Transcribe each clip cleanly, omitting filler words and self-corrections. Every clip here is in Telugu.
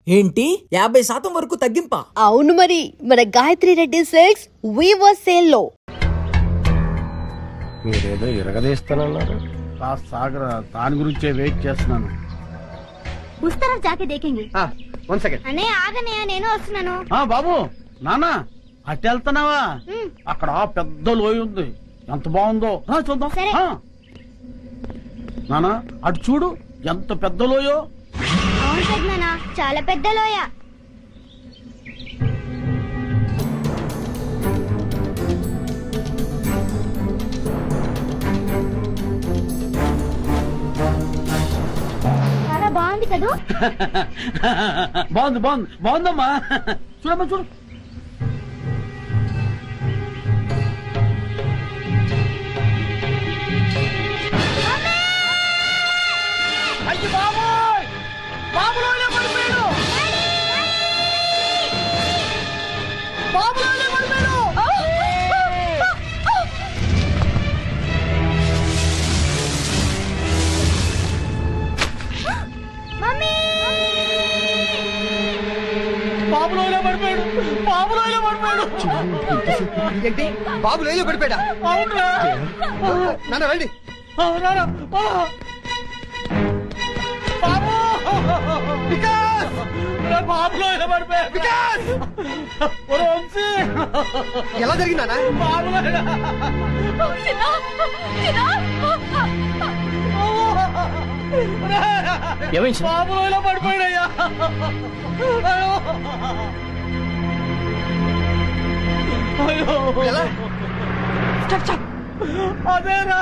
ఏంటి 50% వరకు తగ్గింపా? అవును మరి, మన Gayatri Reddy silks weaver sale లో. మీరేదో ఇరగదీస్తానన్నారు. సాగర దాని గురించే వెయిట్ చేస్తున్నాను. उस तरफ जाके देखेंगे. One second. అనే ఆగనే నేను వస్తున్నాను. బాబు నాన్న అటు వెళ్తున్నావా? అక్కడ పెద్ద లోయ ఉంది, ఎంత బాగుందో చూద్దాం. సరే. నాన్న అటు చూడు, ఎంత పెద్ద లోయో. అవును పెద్దనాన్న, చాలా పెద్ద లోయ. చాలా బాగుంది కదూ. బాగుందమ్మా. చూడమ్మా చూడు. అయ్యి బాబోయ్, బాబులోనే పడిపోయాడు. బాబులోనే పడిపోయాడు. మమ్మీ, బాబులోనే పడిపోయాడు. బాబులోనే పడిపోయాడు. ఏంటి బాబు లేలో పడిపోయాడా? అవునురా. నాన్న రండి. అవునారా? బాబు వికాస్, బాబులోనే పడిపోయాడు. వికాస్, వంశీ, ఎలా జరిగిందా? బాబులోనే. ఏమైంది? బాబులోనే పడిపోయాడయ్యా. అయ్యో ఎలా? అదేరా.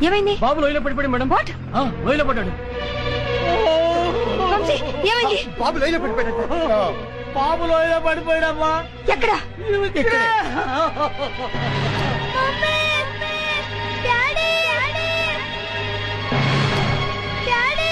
ఏమైంది? బాబు లోయలో పడిపోయాడు మేడం. వాట్? లోయలో పడ్డాడు. వంశీ, ఏమైంది? బాబు లోయలో పడిపోయాడు. బాబులోనే పడిపోయాడమ్మా. ఎక్కడ? ఇక్కడే. Mummy, daddy, daddy,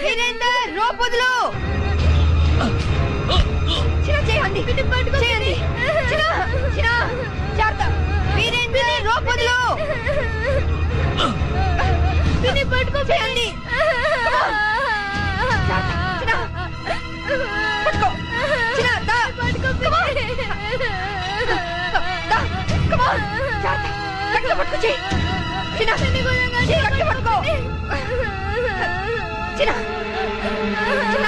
Virender, rope వదులు. చిన్న చేయండి, చేయండి. చిన్న జాగ్రత్త. వీరేందర్, రోప్ వదులు. పట్టుకో, చేయండి. పట్టుకో. చిన్న దా. Come on. The. Come on. జాగ్రత్త. గట్టిగా పట్టుకో, చేయి. చిన్న చేయి గట్టిగా పట్టుకో. చిన్న చిన్న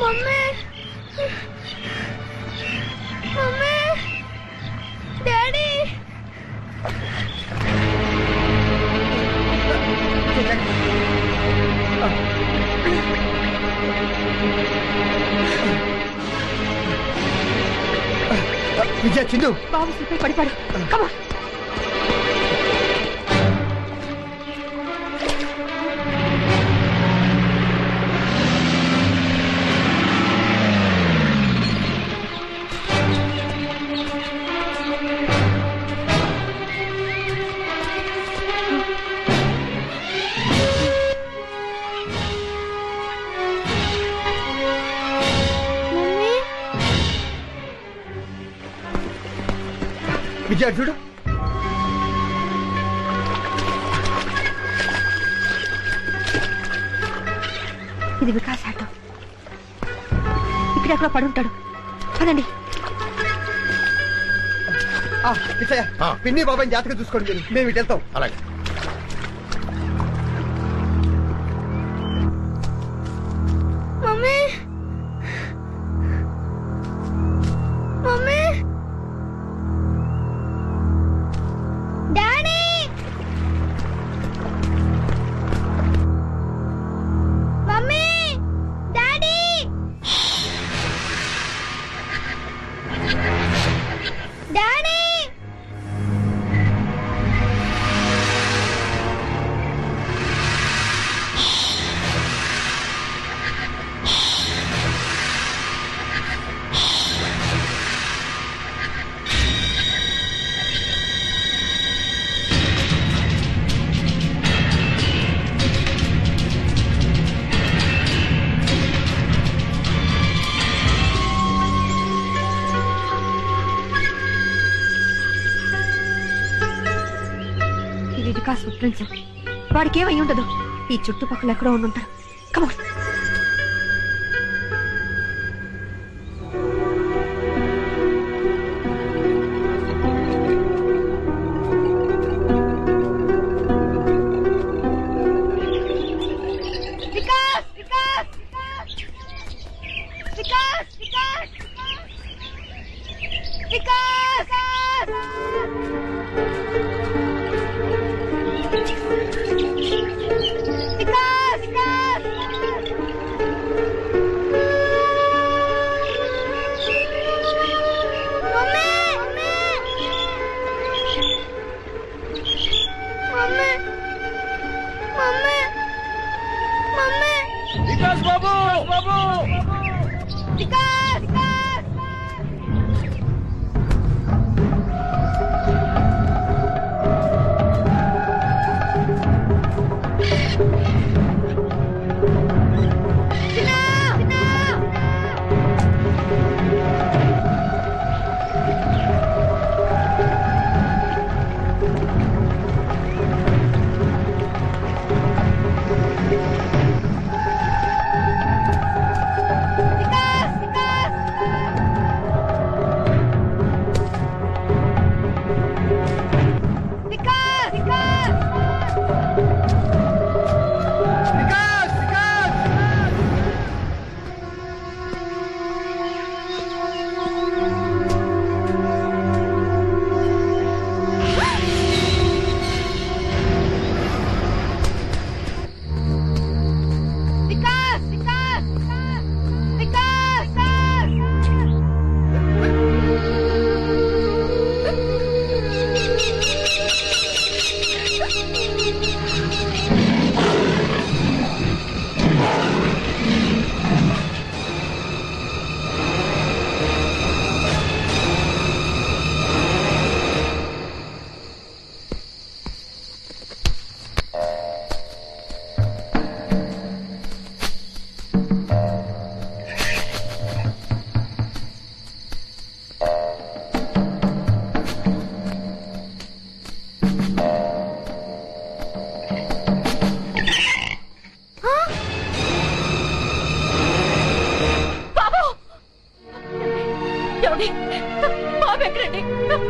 మమ్మీ, మమ్మీ, డాడీ. విజయ, చిందు. బాబు స్లిప్ పడిపాడు. కమా. విజయ చూడు. ఇది వికాస్ ఆటో. ఇక్కడెక్కడ పడుంటాడు. పదండి. విజయ పిన్ని బాబాయ్ జాతకం చూసుకోండి మీరు. మేము ఇటు వెళ్తాం. అలాగే. Mummy mummy daddy mummy daddy daddy ఇది వికాస్ ఫుట్ ప్రింట్స్. వాడికి ఏమై ఉండదు. ఈ చుట్టుపక్కల ఎక్కడో ఉండుంటారు. Come on. Vikas Vikas Vikas Vikas Vikas Vikas Vikas mummy mummy mummy mummy Vikas బాబు బాబు వికాస్ వికాస్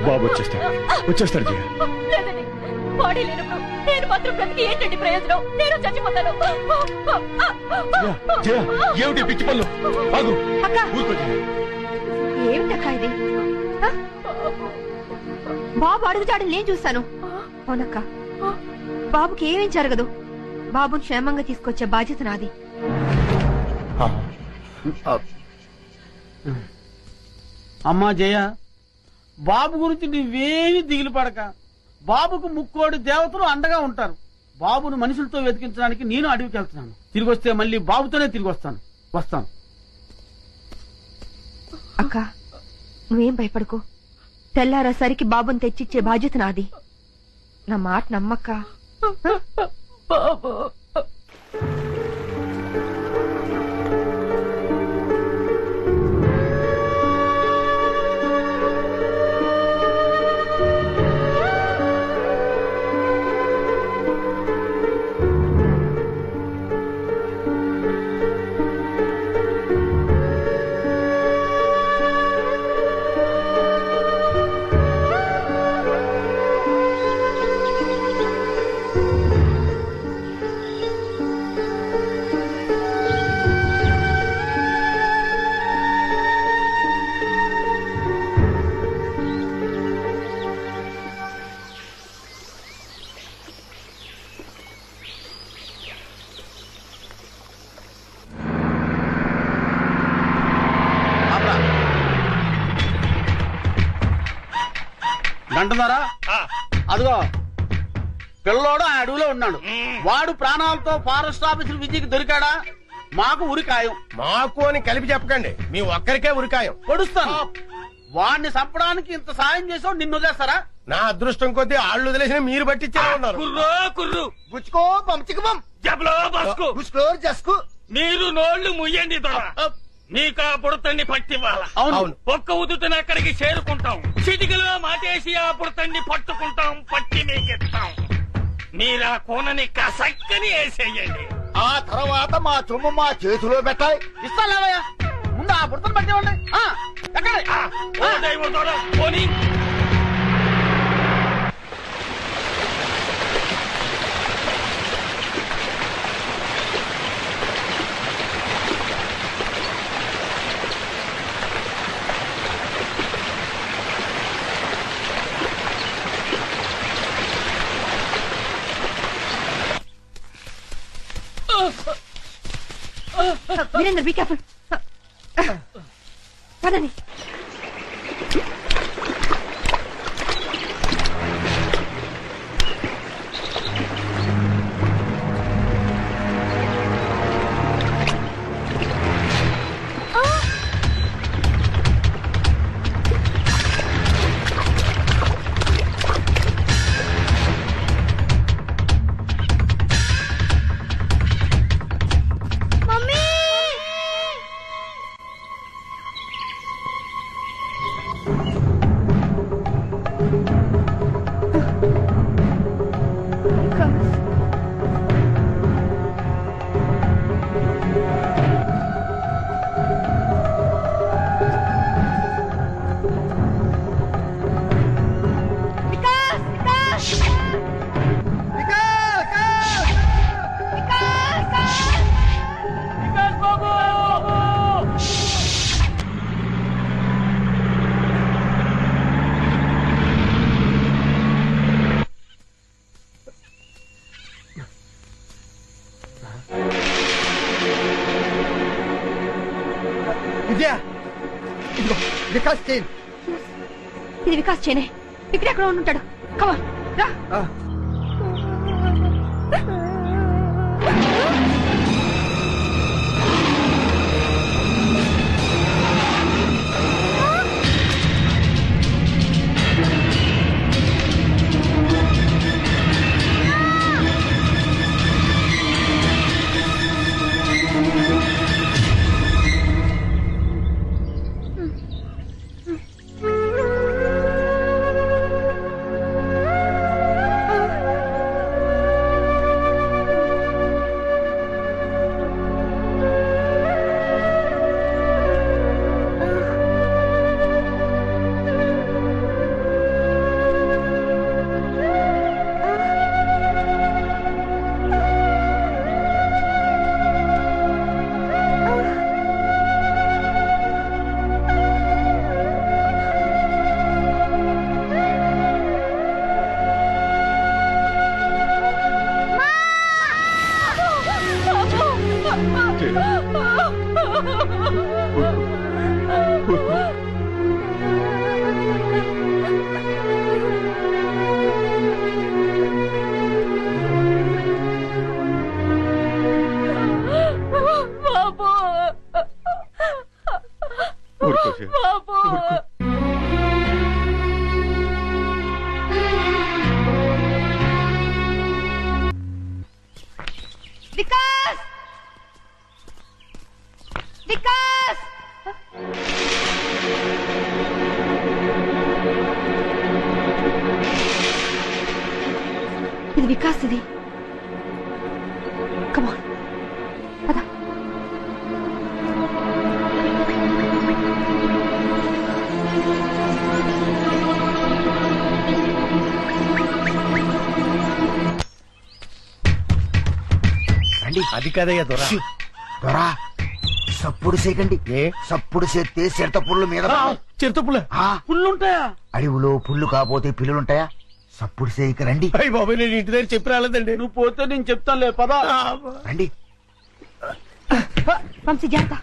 బాబు వచ్చేస్తాడు జయ. లేదండి, బాడీ లేనప్పుడు నేను మాత్రం బ్రతికి ఏంటండి ప్రయోజనం? నేను చచ్చిపోతాను. జయ, ఏమిటి పిచ్చి పనులు? ఆగు. అక్క, ఊరుకో జయ. ఏమిటక్క ఇది? ఆ? బాబు అడుగుతాడు, నేను చూస్తాను. అవునక్క, బాబుకి ఏమేం జరగదు. బాబుని క్షేమంగా తీసుకొచ్చే బాధ్యత నాది. అమ్మా జయ, బాబు గురించి నువ్వేమీ దిగులు పడక. బాబుకు ముక్కోడి దేవతలు అండగా ఉంటారు. బాబును మనుషులతో వెతికించడానికి నేను అడవికి వెళ్తున్నాను. తిరిగి వస్తే మళ్ళీ బాబుతోనే తిరిగి వస్తాను. అక్క, నువ్వేం భయపడకు. తెల్లారేసరికి బాబుని తెచ్చిచ్చే బాధ్యత నాది. నా మాట నమ్మక్క. అంటున్నారా? అదిగో పిల్లోడు ఆ అడవిలో ఉన్నాడు. వాడు ప్రాణాలతో ఫారెస్ట్ ఆఫీసర్ విజయ్కి దొరికాడా? మాకు ఉరికాయం. మాకు అని కలిపి చెప్పకండి, మీ ఒక్కరికే ఉరికాయం. పొడుస్తాను. వాడిని చంపడానికి ఇంత సాయం చేసావు, నిన్ను వదిలేస్తారా? నా అదృష్టం కొద్దీ ఆళ్ళు వదిలేసిన మీరు పట్టించేలా ఉన్నారు. కుర్రు బుచ్చుకో పంచికమం బుచ్చుకో జస్కు. మీరు నోళ్లు ముయ్యండి దొర. మీకు ఆ బుడతన్ని పట్టివ్వాల. అవును. ఒక్క ఉదుటన అక్కడికి చేరుకుంటాం. చిటికలో మాటేసి ఆ బుడతన్ని పట్టుకుంటాం, పట్టి మీకిస్తాం. మీరా కోనని కసక్కని వేసేయండి. ఆ తర్వాత మా సొమ్ము మా చేతిలో పెట్టాలి. ఇస్తాలేవయ్యా, ముందు ఆ బుడతను పట్టివ్వండి. ఎక్కడే? ఓ దైవం దొర, పోనీ. Virendra be careful. పదండి. మమ్మీ వికాస్ వికాస్ విజయ ఇదిగో వికాస్ చేయి. ఇది వికాస్ చేనే. ఇక్కడెక్కడ ఉంటాడు. కమా రా. ఊరుకో జయ. వికాస్ వికాస్ ఇది వికాస్. ఇది కమాన్ పద. అది కదయ్యా దొర. దొరా సప్పుడు చేయకండి. ఏ సప్పుడు చేస్తే చిరత పుల్లు మీద చిరుతపులే పుల్లుంటాయా? అడవిలో పుల్లు కాపోతే పిల్లులుంటాయా? సప్పుడు చేయక రండి. అయ్యి బాబు, నేను ఇంటి దగ్గర చెప్పి రాలేదండి. నువ్వు పోతే నేను చెప్తానులే, పదా. రండి. వంశీ జాగ్రత్త.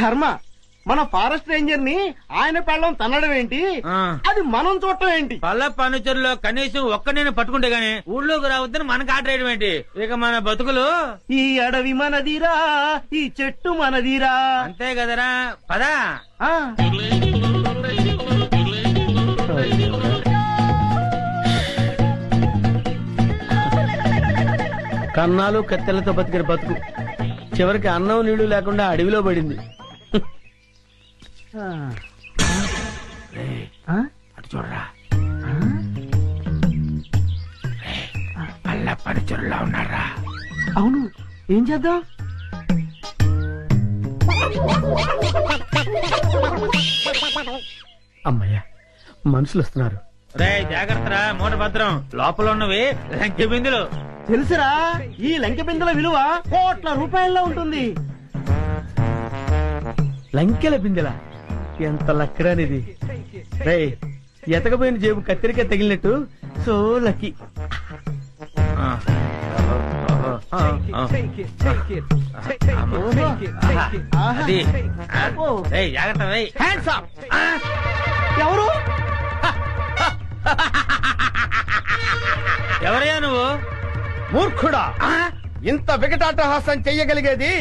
కర్మ మన ఫారెస్ట్ రేంజర్ ని ఆయన పెళ్ళం తన్నడం ఏంటి, అది మనం చూడటం ఏంటి? పల్ల ఫర్నిచర్లో కనీసం ఒక్క నేను పట్టుకుంటే గానీ ఊళ్ళోకి రావద్దని మనకు ఆర్డర్ వేయడం ఏంటి? ఇక మన బతుకులు ఈ అడవి మనదిరా, ఈ చెట్టు మనదిరా. అంతే కదరా, పదా. ఆ. కన్నాలు కత్తెలతో బతికిన బతుకు చివరికి అన్నం నీళ్లు లేకుండా అడవిలో పడింది. అటు చూడరా, పల్ల ఫర్నిచర్లో ఉన్నారా? అవును, ఏం చేద్దాం? అమ్మయ్యా, మనుషులు వస్తున్నారు. రే జాగ్రత్తరా, మూట భద్రం. లోపల ఉన్నవి లంకె బిందులు. తెలుసురా, ఈ లంకె బిందెల విలువ కోట్ల రూపాయల్లో ఉంటుంది. లంకెల బిందెల ఎంత లక్కరానిది. రే, ఎతకపోయిన జేబు కత్తిరికాయ తగిలినట్టు సో లక్కీ. అది. రేయ్, జాగ్రత్త రేయ్. Hands up. ఎవరు? ఎవరయ్యా నువ్వు? మూర్ఖుడా, ఇంత వికటాటహాసం చెయ్యగలిగేది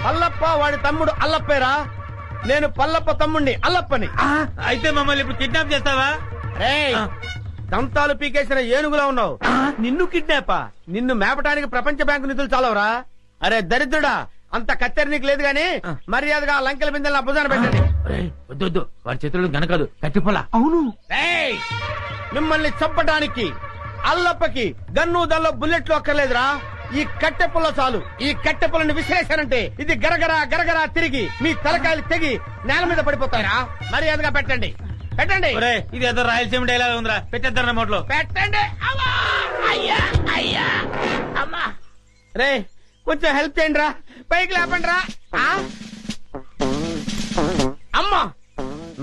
పల్లప్ప వాడి తమ్ముడు అల్లప్పేరా. నేను పల్లప్ప తమ్ముణ్ణి అల్లప్పని. అయితే మమ్మల్ని ఇప్పుడు కిడ్నాప్ చేస్తావా? రేయ్, దంతాలు పీకేసిన ఏనుగులా ఉన్నావు. నిన్ను కిడ్నాపా? నిన్ను మేపటానికి ప్రపంచ బ్యాంకు నిధులు చాలవరా? అరే దరిద్రుడా, అంత కత్తెర నీకు లేదు గాని మర్యాదగా ఆ లంకెల బిందెలు నా భుజాన పెట్టండి. వద్దు వద్దు, వాడి చేతులు గనకదు, కట్టిపోలా. అవును. రేయ్, మిమ్మల్ని చంపటానికి అల్లప్పకి గన్ను దల్లో బుల్లెట్లు అక్కర్లేదురా. ఈ కట్టె పుల్ల చాలు. ఈ కట్టె పుల్లని విసిరేశారంటే ఇది గరగరా గరగరా తిరిగి మీ తలకాయలు తెగి నేల మీద పడిపోతారా. మర్యాదగా పెట్టండి, పెట్టండి. ఇది ఏదో రాయలసీమ డైలాగ్ ఉందిరా, పెట్టేద్దాం నోట్లో. పెట్టండి. అయ్యా అయ్యా అమ్మా. రే, కొంచెం హెల్ప్ చేయండి రా, పైకి లేపండి రా. అమ్మా,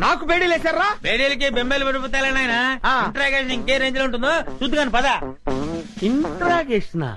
నాకు బేడీలు వేశారా? బేడీలకి బెంబేలు పడిపోతాయి నాయన. ఇంట్రాగేషన్ ఇంకే రేంజ్ లో ఉంటుందో చూద్దుగాని పదా. ఇంట్రాగేషన్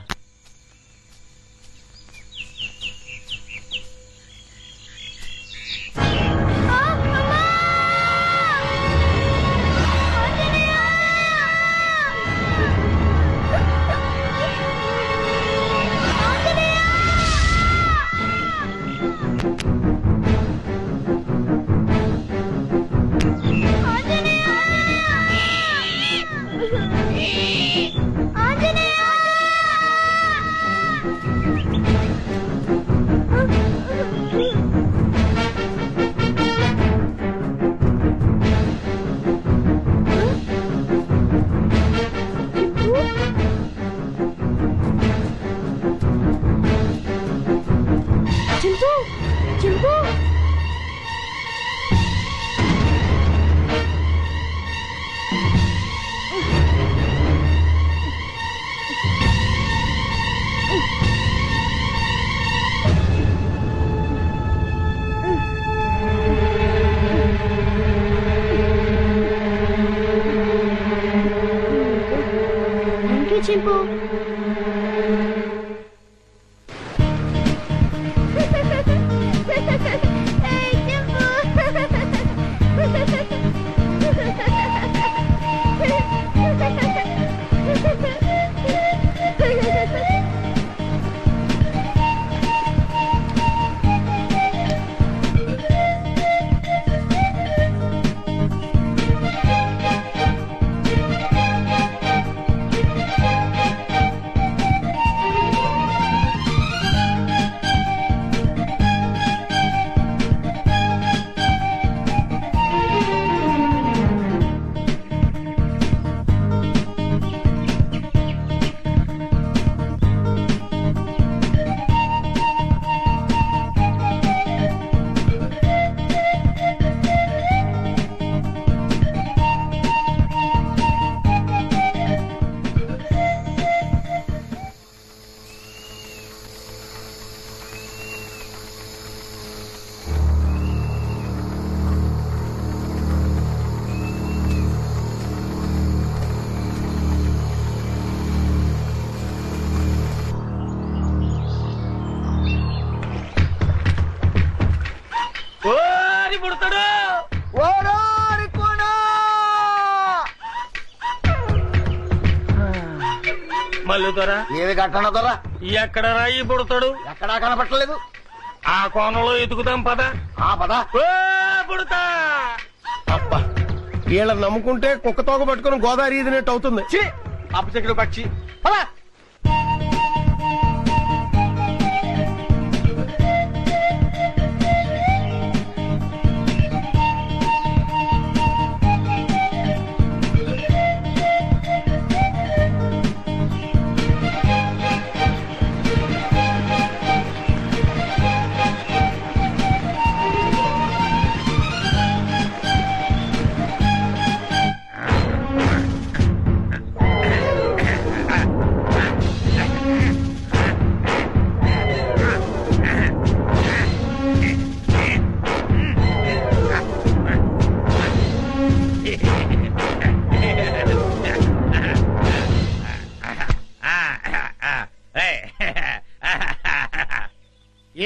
పుడతాడు. మల్లు దొర ఏది కట్టన దొర ఎక్కడ రాయి పుడతాడు? ఎక్కడా కనపట్టలేదు. ఆ కోణంలో ఎతుకుదాం పద. ఆ పద. పుడతా. అబ్బా వీళ్ళని నమ్ముకుంటే కుక్క తోక పట్టుకుని గోదావరి ఈదినట్టు అవుతుంది. అపశకుడు పక్షి. పద.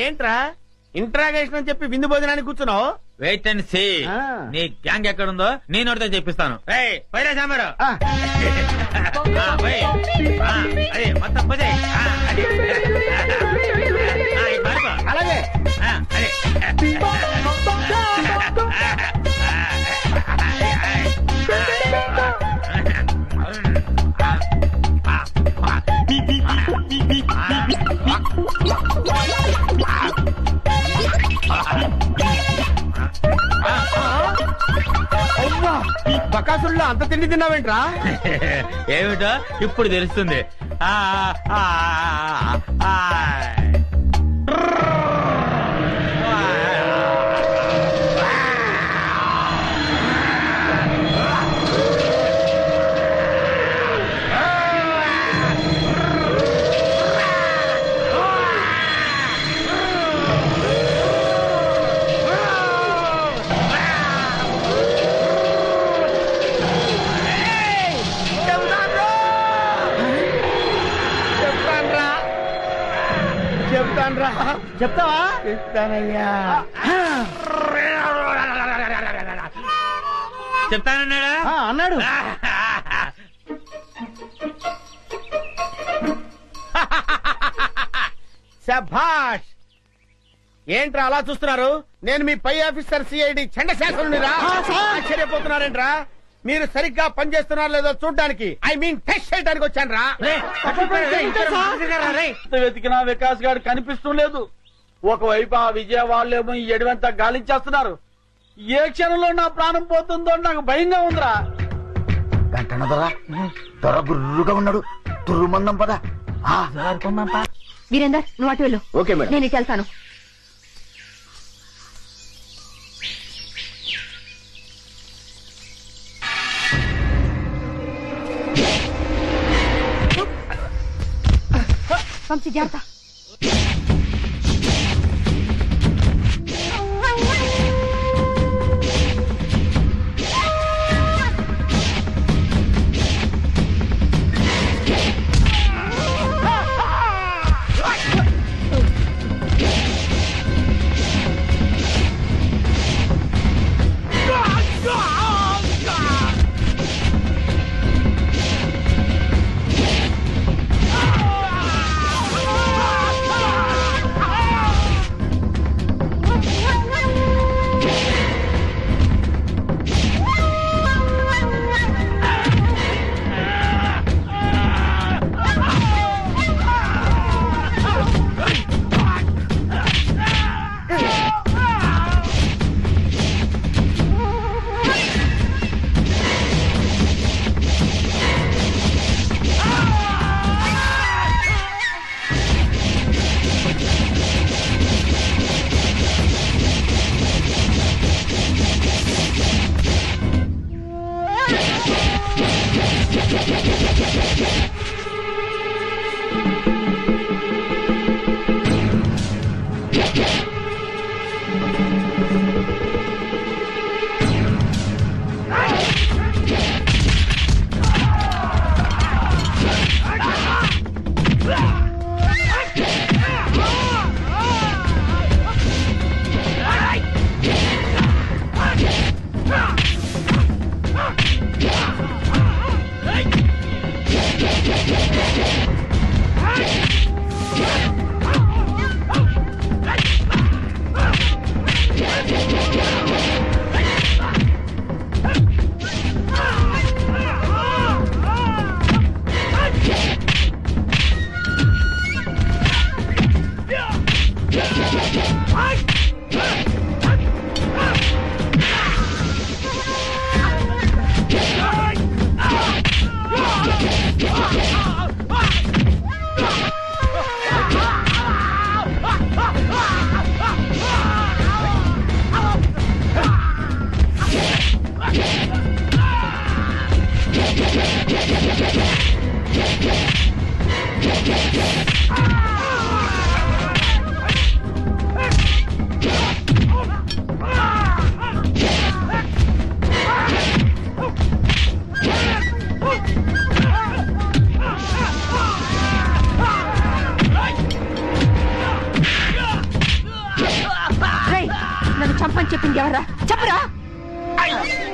ఏంట్రా ఇంట్రాగేషన్ అని చెప్పి విందు భోజనానికి కూర్చున్నావు? Wait and see. నీ గ్యాంగ్ ఎక్కడుందో నేను అడితే చెప్పిస్తాను. పైరా సాంబారు. అదే మొత్తం పదే. అలాగే. అదే బకాసుల్లో అంత తిండి తిన్నావేంట్రా? ఏమిటో ఇప్పుడు తెలుస్తుంది. చెప్తావా? చెప్తానయ్యా. చెప్తానన్నాడా? అన్నాడు. శభాష్. ఏంట్రా అలా చూస్తున్నారు? నేను మీ పై ఆఫీసర్ సిఐడి చండశాసనుని రా. ఆశ్చర్యపోతున్నారేంట్రా? మీరు సరిగ్గా పనిచేస్తున్నారో లేదో చూడడానికి, ఐ మీన్ టెస్ట్ చేయడానికి వచ్చాను రా. వెతికినా వికాస్ గారు కనిపిస్తూ లేదు. ఒకవైపు ఆ విజయ వాళ్ళేమో ఈ ఎడవంతా గాలించేస్తున్నారు. ఏ క్షణంలో నా ప్రాణం పోతుందో నాకు భయంగా ఉందిరా. గంటన దొర గుర్రుగా ఉన్నాడు. తుర్రుమందం పద. వీరేందర్ నువ్వు అటు వెళ్ళు. Okay madam. నేను ఇటు వెళ్తాను. వంశీ జాగ్రత్త. ఆ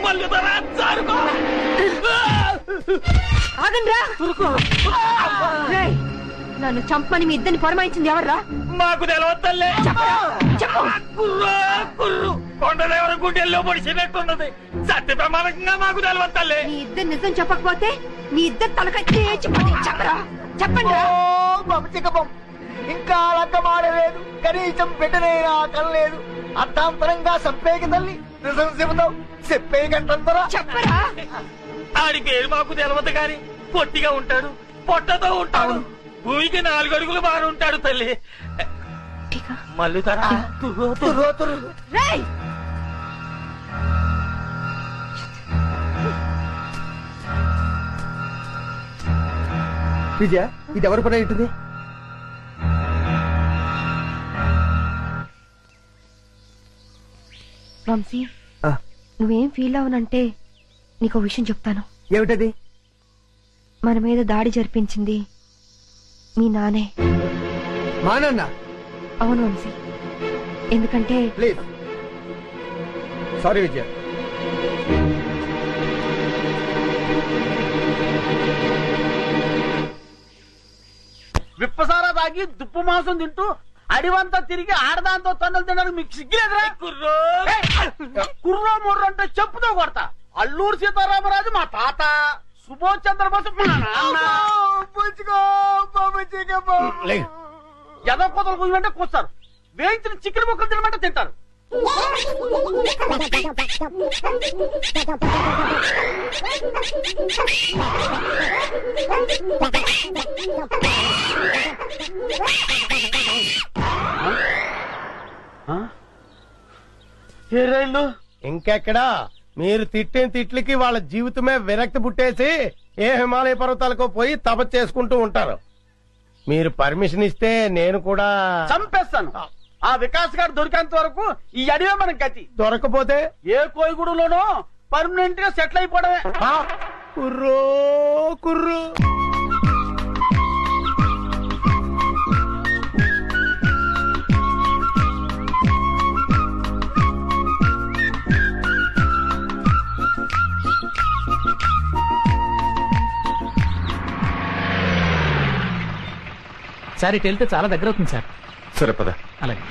మల్లుదరా జారుకో. ఆగండ్రా రేయ్, నన్ను చంపని మీ ఇద్దరిని పొరమాయించింది ఎవర్రా? మాకు తెలియదు తల్లే. చెప్పు. కుర్రో కుర్రు కొండదేవర గుండెల్లో పొడిచినట్టున్నది. సత్య ప్రమాణంగా మాకు తెలియదు తల్లే. మీ ఇద్దరు నిజం చెప్పకపోతే మీ ఇద్దరు తలకాయ తేచిపోతే చెప్పరా, చెప్పండి రా. ఇంకా లక్కమాడలేదు, కనీసం బిడ్డనైనా కనలేదు. అర్థాంతరంగా సంపేకి తల్లి నిజం చెబుతావు, చెప్పే గంటంతరా. చెప్పరా. ఆడి పేరు మాకు తెలియదు గాని పొట్టిగా ఉంటాడు, పొట్టతో ఉంటాడు, భూమికి 4 అడుగులు బారు ఉంటాడు తల్లి. మల్లుదరా రేయ్, విజయ, ఇది ఎవరు పని ఉంటుంది? వంశీ, నువ్వేం ఫీల్ అవనంటే నీకు విషయం చెప్తాను. ఏమిటది? మన మీద దాడి జరిపించింది మీ నానే. మా నాన్న? అవును వంశీ, ఎందుకంటే ప్లీజ్. సారీ విజయ. విప్పసారా తాగి దుప్పు మాంసం తింటూ అడివంతా తిరిగి ఆడదాంతో తన్నులు తినడానికి మీకు సిగ్గులేదురా? కుర్రో కుర్రో ముర్రో అంటే చెప్పుతో కొడతా. అల్లూరు సీతారామరాజు మా తాత, సుభాష్ చంద్రబోస్ మా నాన్న. ఎదో కొతలు కూయమంటే కూస్తారు, వేయించిన చికెన్ ముక్కలు తినమంటే తింటారు. ఏ రైళ్ళు? ఇంకెక్కడా? మీరు తిట్టిన తిట్లకి వాళ్ళ జీవితమే విరక్తి పుట్టేసి ఏ హిమాలయ పర్వతాలకు పోయి తపస్సు చేసుకుంటూ ఉంటారు. మీరు పర్మిషన్ ఇస్తే నేను కూడా చంపేస్తాను. ఆ వికాస్ గారు దొరికేంత వరకు ఈ అడివే మనకి గతి. దొరకపోతే ఏ కోయిగూడలోనో పర్మనెంట్ గా సెటిల్ అయిపోవడమే. కుర్రో కుర్రు. సార్ ఇటు వెళ్తే చాలా దగ్గర అవుతుంది సార్. సరే పద. అలాగే.